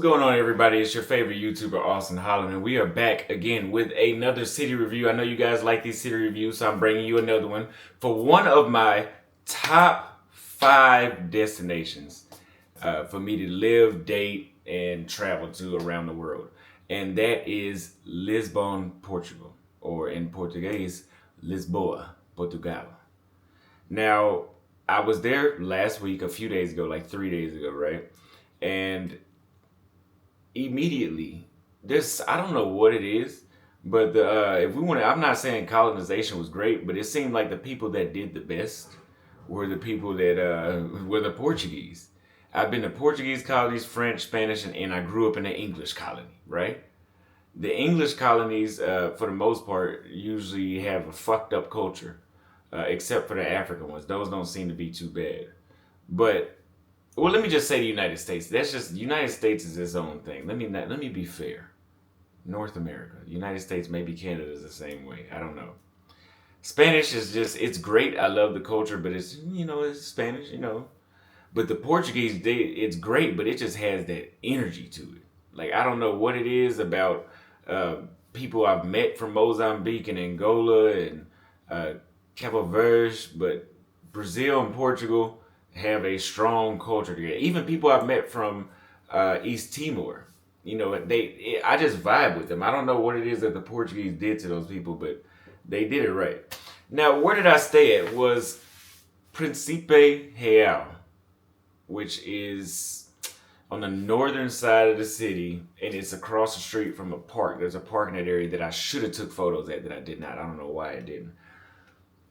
going on, everybody? It's your favorite YouTuber, Austin Holland, and we are back again with another city review. I know you guys like these city reviews, so I'm bringing you another one for one of my top 5 destinations for me to live, date, and travel to around the world. And that is Lisbon, Portugal, or in Portuguese, Lisboa, Portugal. Now, I was there last week, a few days ago, like 3 days ago, right? And immediately, I don't know what it is, but if we want to, I'm not saying colonization was great, but it seemed like the people that did the best were the people that were the Portuguese. I've been to Portuguese colonies, French, Spanish, and I grew up in an English colony, right? The English colonies, for the most part, usually have a fucked up culture, except for the African ones. Those don't seem to be too bad. But well, let me just say the United States. The United States is its own thing. Let me be fair. North America, United States, maybe Canada is the same way. I don't know. Spanish is it's great. I love the culture, but it's Spanish, But the Portuguese, it's great, but it just has that energy to it. Like, I don't know what it is about people I've met from Mozambique and Angola and Cabo Verde, but Brazil and Portugal have a strong culture together. Even people I've met from East Timor, I just vibe with them. I don't know what it is that the Portuguese did to those people, but they did it right. Now, where did I stay at? Was Príncipe Real, which is on the northern side of the city, and it's across the street from a park. There's a park in that area that I should have took photos at that I did not. I don't know why I didn't.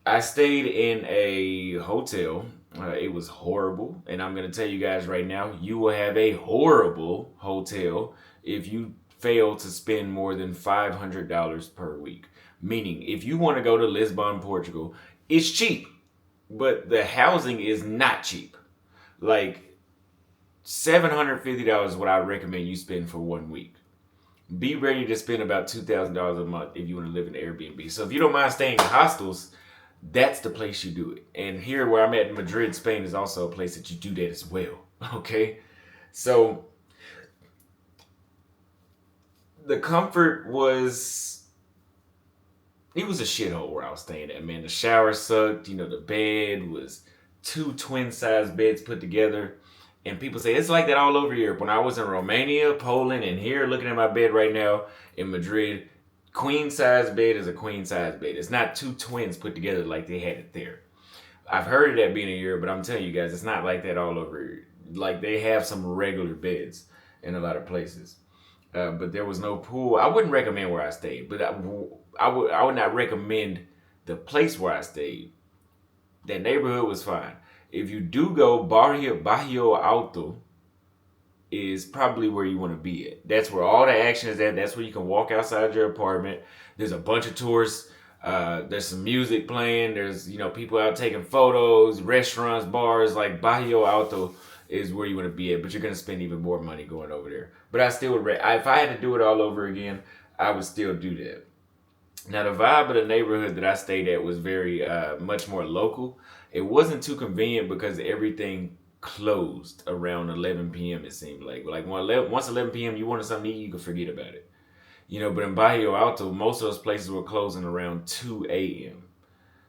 I stayed in a hotel. It was horrible, and I'm going to tell you guys right now, you will have a horrible hotel if you fail to spend more than $500 per week. Meaning, if you want to go to Lisbon, Portugal, it's cheap, but the housing is not cheap. Like, $750 is what I recommend you spend for 1 week. Be ready to spend about $2,000 a month if you want to live in Airbnb. So if you don't mind staying in hostels, that's the place you do it. And here where I'm at in Madrid, Spain, is also a place that you do that as well. Okay? So the comfort it was a shithole where I was staying at, man. The shower sucked. The bed was 2 twin-sized beds put together. And people say it's like that all over Europe. When I was in Romania, Poland, and here looking at my bed right now in Madrid, queen-size bed is a queen-size bed. It's not 2 twins put together like they had it there. I've heard of that being in Europe, but I'm telling you guys, it's not like that all over. Like, they have some regular beds in a lot of places. But there was no pool. I wouldn't recommend where I stayed, but I would not recommend the place where I stayed. That neighborhood was fine. If you do go, Barrio Alto is probably where you want to be at. That's where all the action is at. That's where you can walk outside your apartment. There's a bunch of tourists. There's some music playing. There's people out taking photos, restaurants, bars. Like, Barrio Alto is where you want to be at, but you're going to spend even more money going over there. But I still would, if I had to do it all over again, I would still do that. Now, the vibe of the neighborhood that I stayed at was very much more local. It wasn't too convenient because everything closed around 11 p.m. it seemed like. Once 11 p.m. you wanted something to eat, you could forget about it. But in Barrio Alto, most of those places were closing around 2 a.m.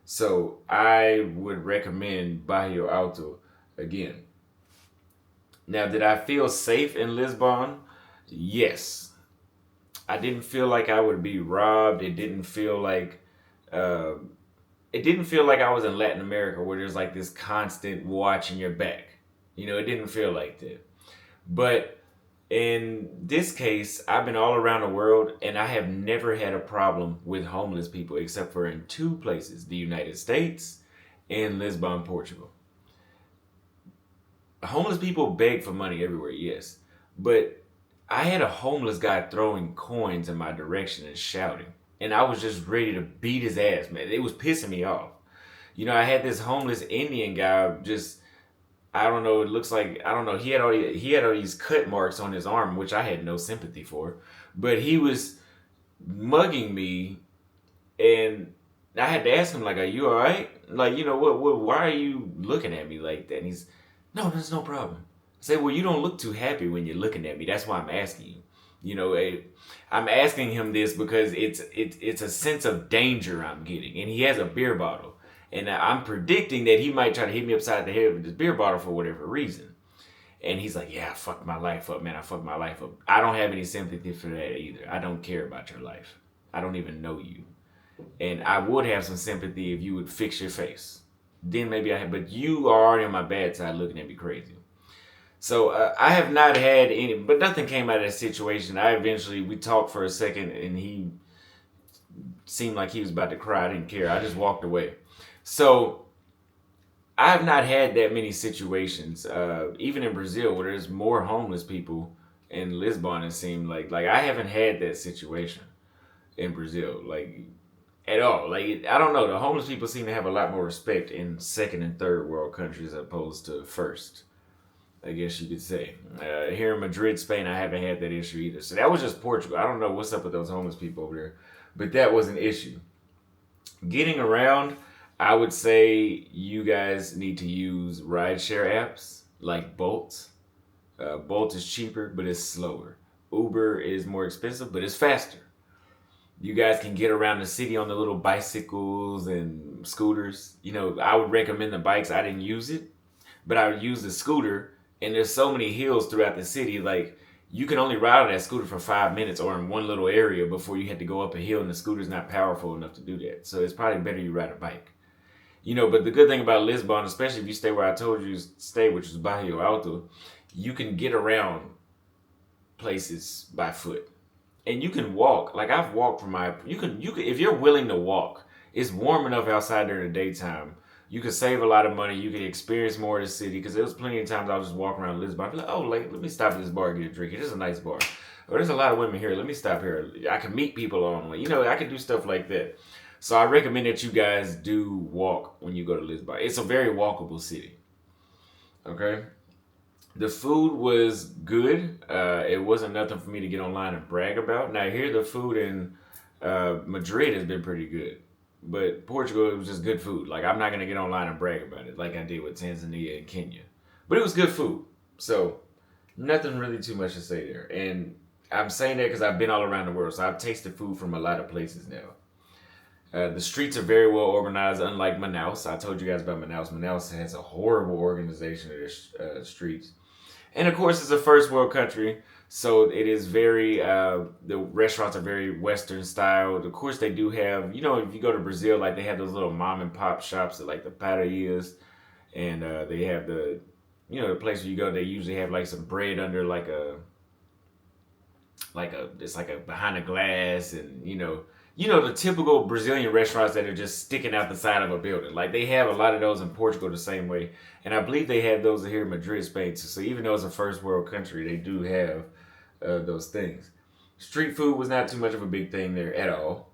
So I would recommend Barrio Alto again. Now, did I feel safe in Lisbon? Yes. I didn't feel like I would be robbed. It didn't feel like I was in Latin America where there's like this constant watching your back. It didn't feel like that. But in this case, I've been all around the world and I have never had a problem with homeless people except for in 2 places, the United States and Lisbon, Portugal. Homeless people beg for money everywhere, yes. But I had a homeless guy throwing coins in my direction and shouting. And I was just ready to beat his ass, man. It was pissing me off. I had this homeless Indian guy I don't know, it looks like, I don't know, he had all these cut marks on his arm, which I had no sympathy for. But he was mugging me, and I had to ask him, like, are you alright? Like, why are you looking at me like that? And he's, no, there's no problem. say, well, you don't look too happy when you're looking at me. That's why I'm asking you. You know, I'm asking him this because it's a sense of danger I'm getting, and he has a beer bottle, and I'm predicting that he might try to hit me upside the head with this beer bottle for whatever reason. And he's like, yeah, I fucked my life up, man. I fucked my life up. I don't have any sympathy for that either. I don't care about your life. I don't even know you. And I would have some sympathy if you would fix your face. Then maybe I have, but you are already on my bad side looking at me crazy. So I have not had any, but nothing came out of that situation. We talked for a second and he seemed like he was about to cry. I didn't care. I just walked away. So I have not had that many situations, even in Brazil, where there's more homeless people in Lisbon. It seemed like I haven't had that situation in Brazil, like at all. Like I don't know, the homeless people seem to have a lot more respect in second and third world countries as opposed to first. I guess you could say. Here in Madrid, Spain, I haven't had that issue either. So that was just Portugal. I don't know what's up with those homeless people over there, but that was an issue. Getting around, I would say you guys need to use rideshare apps like Bolt. Bolt is cheaper, but it's slower. Uber is more expensive, but it's faster. You guys can get around the city on the little bicycles and scooters. You know, I would recommend the bikes. I didn't use it, but I would use the scooter. And there's so many hills throughout the city, like you can only ride on that scooter for 5 minutes or in one little area before you had to go up a hill, and the scooter's not powerful enough to do that. So it's probably better you ride a bike. You know, but the good thing about Lisbon, especially if you stay where I told you to stay, which is Bairro Alto, you can get around places by foot. And you can walk. Like I've walked from you can if you're willing to walk, it's warm enough outside during the daytime. You could save a lot of money. You could experience more of the city. Because there was plenty of times I was just walking around Lisbon. I'd be like, oh, like, let me stop at this bar and get a drink. It is a nice bar. Or there's a lot of women here. Let me stop here. I can meet people along the way. You know, I can do stuff like that. So I recommend that you guys do walk when you go to Lisbon. It's a very walkable city. Okay? The food was good. It wasn't nothing for me to get online and brag about. Now, here the food in Madrid has been pretty good. But Portugal, it was just good food. Like, I'm not going to get online and brag about it like I did with Tanzania and Kenya. But it was good food. So, nothing really too much to say there. And I'm saying that because I've been all around the world. So, I've tasted food from a lot of places now. The streets are very well organized, unlike Manaus. I told you guys about Manaus. Manaus has a horrible organization of their streets. And, of course, it's a first world country. So it is very, the restaurants are very Western styled. Of course, they do have, you know, if you go to Brazil, like they have those little mom and pop shops at like the padarias. And they have the, you know, the place where you go, they usually have like some bread under it's like a behind a glass. And, you know, the typical Brazilian restaurants that are just sticking out the side of a building. Like they have a lot of those in Portugal the same way. And I believe they have those here in Madrid, Spain too. So even though it's a first world country, they do have those things. Street food was not too much of a big thing there at all.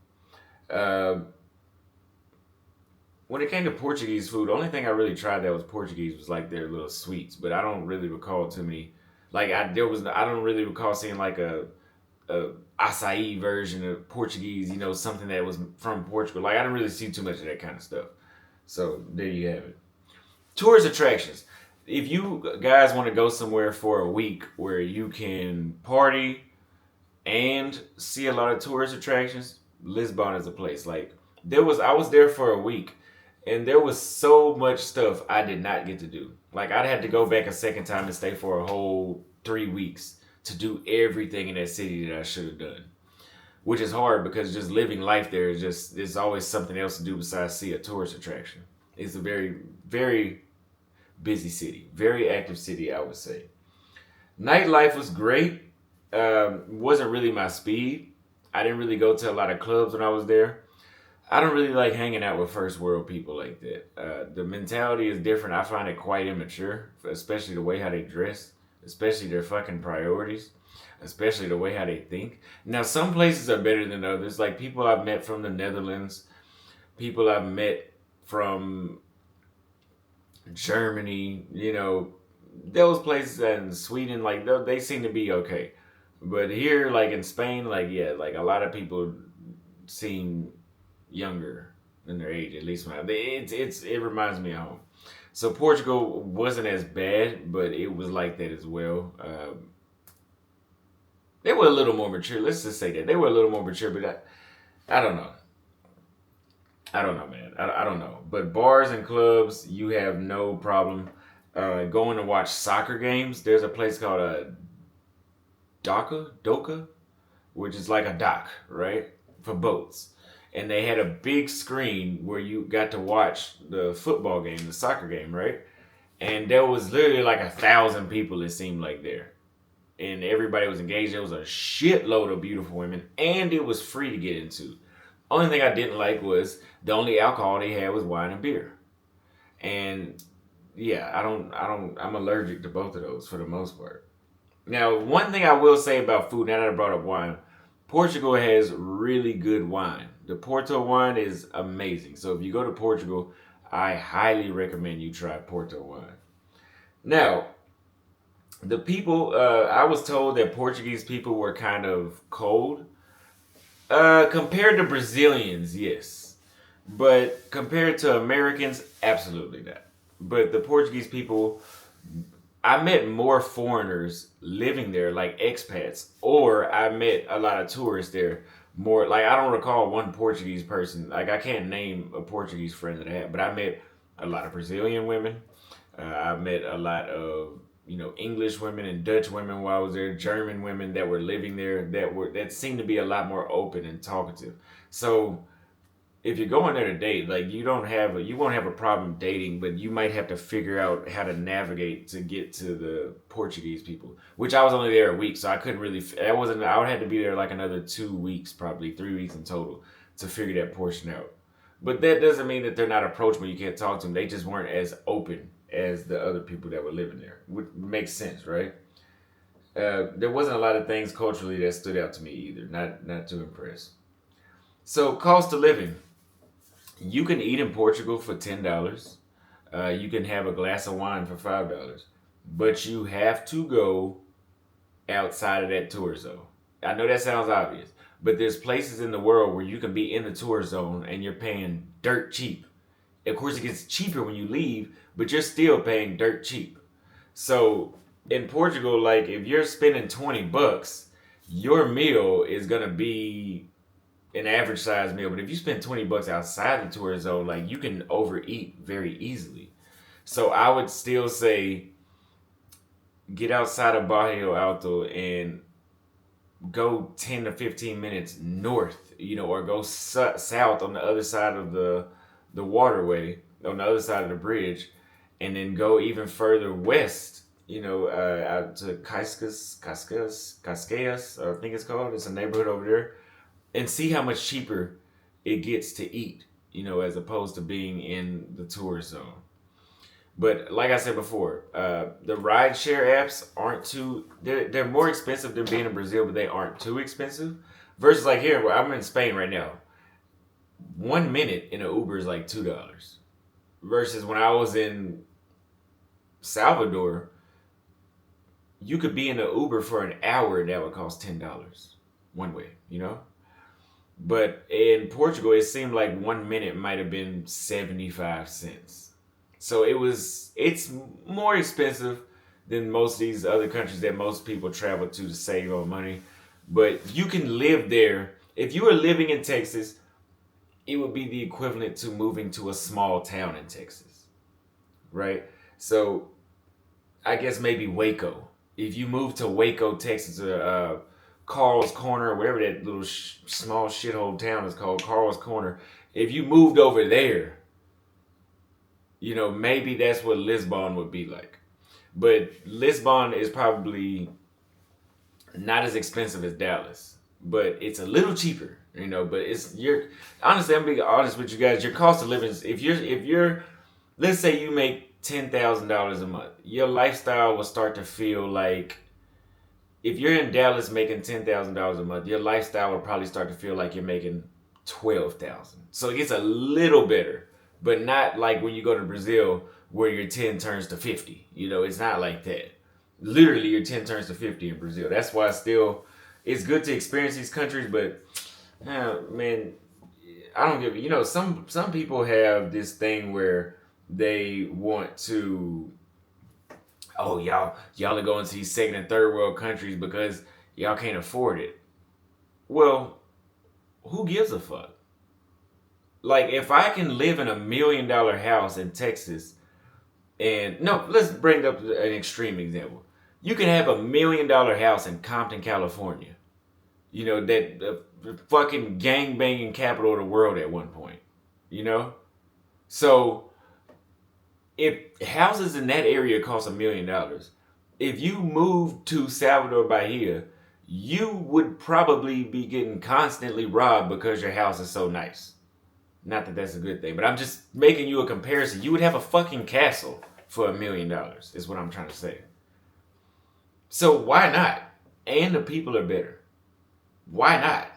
When it came to Portuguese food, the only thing I really tried that was Portuguese was like their little sweets. But I don't really recall too many. Like I don't really recall seeing like a acai version of Portuguese, you know, something that was from Portugal. Like I didn't really see too much of that kind of stuff. So there you have it. Tourist attractions. If you guys want to go somewhere for a week where you can party and see a lot of tourist attractions, Lisbon is a place. Like I was there for a week and there was so much stuff I did not get to do. Like I'd have to go back a second time and stay for a whole 3 weeks to do everything in that city that I should have done. Which is hard because just living life there is just, there's always something else to do besides see a tourist attraction. It's a very, very busy city. Very active city, I would say. Nightlife was great. Wasn't really my speed. I didn't really go to a lot of clubs when I was there. I don't really like hanging out with first world people like that. The mentality is different. I find it quite immature, especially the way how they dress, especially their fucking priorities, especially the way how they think. Now, some places are better than others. Like people I've met from the Netherlands, people I've met from Germany, you know, those places, and Sweden, like they seem to be okay. But here, like in Spain, like yeah, like a lot of people seem younger than their age. At least when it reminds me of home. So Portugal wasn't as bad, but it was like that as well. They were a little more mature. Let's just say that they were a little more mature, but I don't know. I don't know, man. I don't know. But bars and clubs, you have no problem going to watch soccer games. There's a place called Doka, which is like a dock, right, for boats. And they had a big screen where you got to watch the football game, the soccer game, right? And there was literally like 1,000 people. It seemed like there, and everybody was engaged. There was a shitload of beautiful women, and it was free to get into. Only thing I didn't like was the only alcohol they had was wine and beer. And yeah, I'm allergic to both of those for the most part. Now, one thing I will say about food, now that I brought up wine, Portugal has really good wine. The Porto wine is amazing. So if you go to Portugal, I highly recommend you try Porto wine. Now, the people, I was told that Portuguese people were kind of cold. Compared to Brazilians, yes. But compared to Americans, absolutely not. But the Portuguese people, I met more foreigners living there, like expats, or I met a lot of tourists there. More like I don't recall one Portuguese person. Like I can't name a Portuguese friend that I had, but I met a lot of Brazilian women. I met a lot of English women and Dutch women while I was there, German women that were living there that seemed to be a lot more open and talkative. So if you're going there to date, like you won't have a problem dating, but you might have to figure out how to navigate to get to the Portuguese people. Which I was only there a week, so I couldn't really. I wasn't. I would have to be there like another 2 weeks, probably 3 weeks in total, to figure that portion out. But that doesn't mean that they're not approachable. You can't talk to them. They just weren't as open as the other people that were living there. Which makes sense, right? There wasn't a lot of things culturally that stood out to me either. Not too impressed. So cost of living. You can eat in Portugal for $10. You can have a glass of wine for $5, but you have to go outside of that tour zone. I know that sounds obvious, but there's places in the world where you can be in the tour zone and you're paying dirt cheap. Of course, it gets cheaper when you leave, but you're still paying dirt cheap. So in Portugal, like if you're spending $20, your meal is gonna be an average size meal. But if you spend $20 outside the tourist zone, like you can overeat very easily. So I would still say get outside of Barrio Alto and go 10 to 15 minutes north, or go south on the other side of the waterway, on the other side of the bridge, and then go even further west, out to Cascais, I think it's called. It's a neighborhood over there, and see how much cheaper it gets to eat, as opposed to being in the tourist zone. But like I said before, the rideshare apps aren't they're more expensive than being in Brazil, but they aren't too expensive. Versus like here, where I'm in Spain right now, 1 minute in an Uber is like $2. Versus when I was in Salvador, you could be in an Uber for an hour and that would cost $10 one way. But in Portugal, it seemed like 1 minute might have been 75 cents. So it's more expensive than most of these other countries that most people travel to save on money. But you can live there. If you were living in Texas, it would be the equivalent to moving to a small town in Texas, right? So I guess maybe Waco. If you move to Waco, Texas, or Carl's Corner, whatever that little small shithole town is called, Carl's Corner. If you moved over there, maybe that's what Lisbon would be like. But Lisbon is probably not as expensive as Dallas, but it's a little cheaper, But honestly, I'm being honest with you guys. Your cost of living, if you're, let's say you make $10,000 a month, your lifestyle will start to feel like. If you're in Dallas making $10,000 a month, your lifestyle will probably start to feel like you're making 12,000. So it gets a little better, but not like when you go to Brazil where your 10 turns to 50. It's not like that. Literally, your 10 turns to 50 in Brazil. That's why it's good to experience these countries, but man, I don't give. Some people have this thing where They want to, oh, y'all are going to these second and third world countries because y'all can't afford it. Well, who gives a fuck? Like, if I can live in $1 million house in Texas, and no, let's bring up an extreme example. You can have $1 million house in Compton, California. You know, that the fucking gang banging capital of the world at one point. You know? So, if houses in that area cost $1 million, if you move to Salvador Bahia, you would probably be getting constantly robbed because your house is so nice. Not that that's a good thing, but I'm just making you a comparison. You would have a fucking castle for $1 million, is what I'm trying to say. So why not? And the people are better. Why not?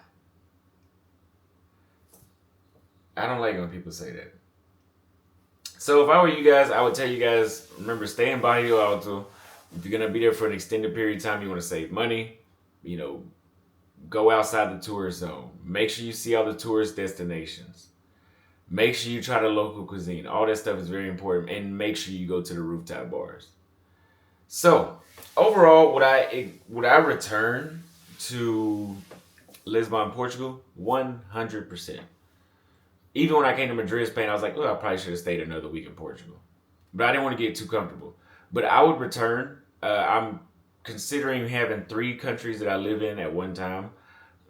I don't like when people say that. So if I were you guys, I would tell you guys, remember, stay in Barrio Alto. If you're going to be there for an extended period of time, you want to save money, you know, go outside the tourist zone. Make sure you see all the tourist destinations. Make sure you try the local cuisine. All that stuff is very important. And make sure you go to the rooftop bars. So, overall, would I return to Lisbon, Portugal? 100%. Even when I came to Madrid, Spain, I was like, I probably should have stayed another week in Portugal. But I didn't want to get too comfortable. But I would return. I'm considering having 3 countries that I live in at one time.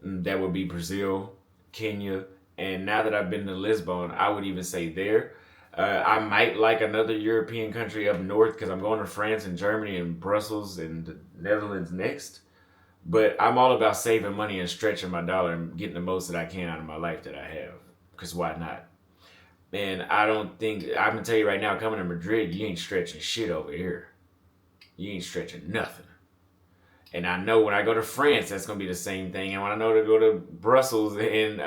That would be Brazil, Kenya, and now that I've been to Lisbon, I would even say there. I might like another European country up north because I'm going to France and Germany and Brussels and the Netherlands next. But I'm all about saving money and stretching my dollar and getting the most that I can out of my life that I have. Because why not? And I don't think, I'm going to tell you right now, coming to Madrid, you ain't stretching shit over here. You ain't stretching nothing. And I know when I go to France, that's going to be the same thing. And when I know to go to Brussels and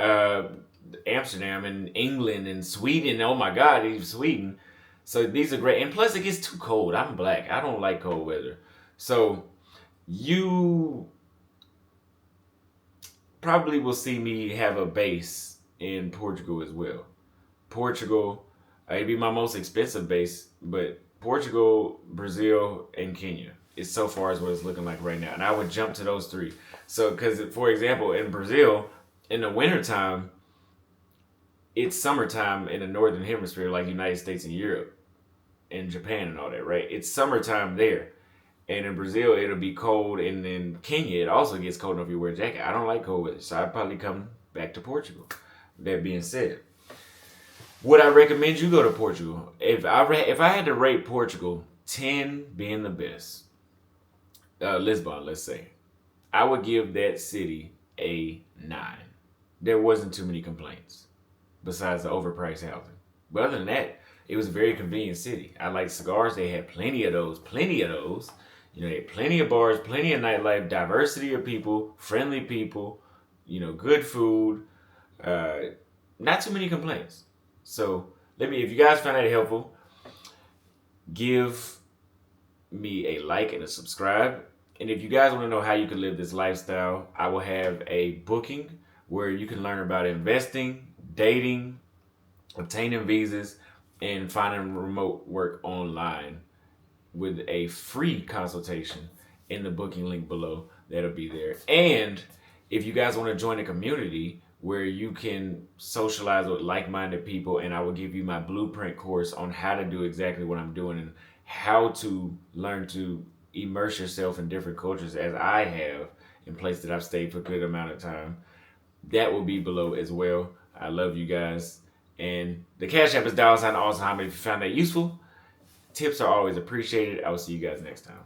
Amsterdam and England and Sweden, oh my God, even Sweden. So these are great. And plus it gets too cold. I'm black. I don't like cold weather. So you probably will see me have a base in Portugal as well. Portugal, it'd be my most expensive base, but Portugal, Brazil, and Kenya is so far as what it's looking like right now. And I would jump to those 3. So, because for example, in Brazil, in the wintertime, it's summertime in the northern hemisphere, like United States and Europe and Japan and all that, right? It's summertime there. And in Brazil, it'll be cold. And in Kenya, it also gets cold enough if you wear a jacket. I don't like cold weather, so I'd probably come back to Portugal. That being said, would I recommend you go to Portugal? If I had to rate Portugal, 10 being the best, Lisbon, let's say, I would give that city a 9. There wasn't too many complaints besides the overpriced housing. But other than that, it was a very convenient city. I like cigars. They had plenty of those. You know, they had plenty of bars, plenty of nightlife, diversity of people, friendly people, you know, good food. Not too many complaints. So if you guys found that helpful, give me a like and a subscribe. And if you guys want to know how you can live this lifestyle, I will have a booking where you can learn about investing, dating, obtaining visas, and finding remote work online with a free consultation in the booking link below. That'll be there. And if you guys want to join a community where you can socialize with like-minded people, and I will give you my blueprint course on how to do exactly what I'm doing and how to learn to immerse yourself in different cultures as I have in places that I've stayed for a good amount of time. That will be below as well. I love you guys. And the Cash App is $awesome. If you found that useful, tips are always appreciated. I will see you guys next time.